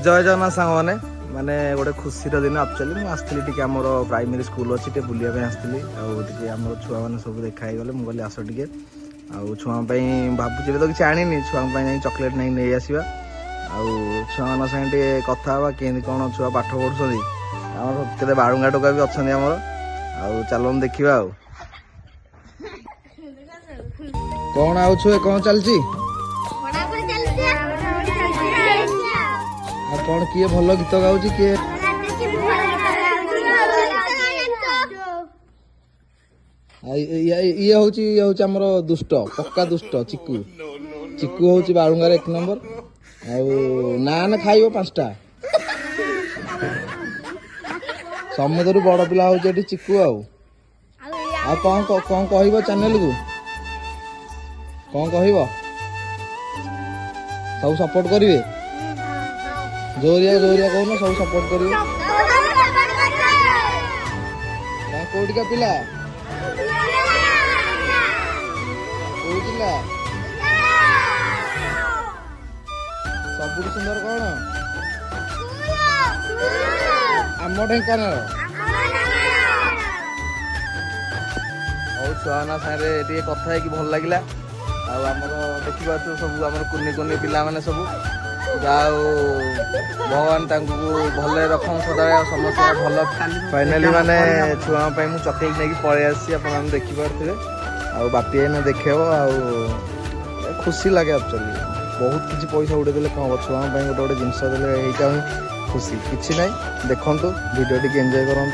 जय जगन्नाथ सांग मैंने माने गोटे खुशी दिन एक्चुअली मुझे आसती टे आम प्राइमरी स्कूल अच्छी टे बुलाया आसती आम छुआ मैंने सब देखा गले मुझे आस टे छुआ भावुँ तो किसी आनी छुआ चॉकलेट नहीं आसवा छुआ मान सागे कथा केमी कौन छुआ पाठ पढ़ुं के बाड़ुंगा टोका भी अच्छा चलो देखा कौन आउ छुए कौन चलती कौन किए भल गीत गाँव किए ये हूँ आमर दुष्ट पक्का दुष्ट चिकू चिकू हूँ बालुंगार 1 नंबर नान खाइब 5टा समुद्र बड़ पिला हूँ चिकू कौन कौन कह चैनल को कौन कह सब सपोर्ट करेंगे जोरिया जोरिया कहून सब सपोर्ट कर कोटिका पिला सब सुंदर कौन आम ढेंकानाल छुआना सागे कथा भल लगे आमर देखा सब आम कुनी कुनी पिला माने सब भगवान भल रख सदा समस्त भल फाइनाली माने छुआ मुझे चॉकलेट नहीं पलि आसी आप देखिपे बापी ने देखेब खुशी लगे एक्चुअली बहुत किसी पैसा उड़े देले कौन छुआ गोटे गोटे जिनस देले यहाँ खुशी किसी ना देखु भिडियो टी एंजॉय करूँ।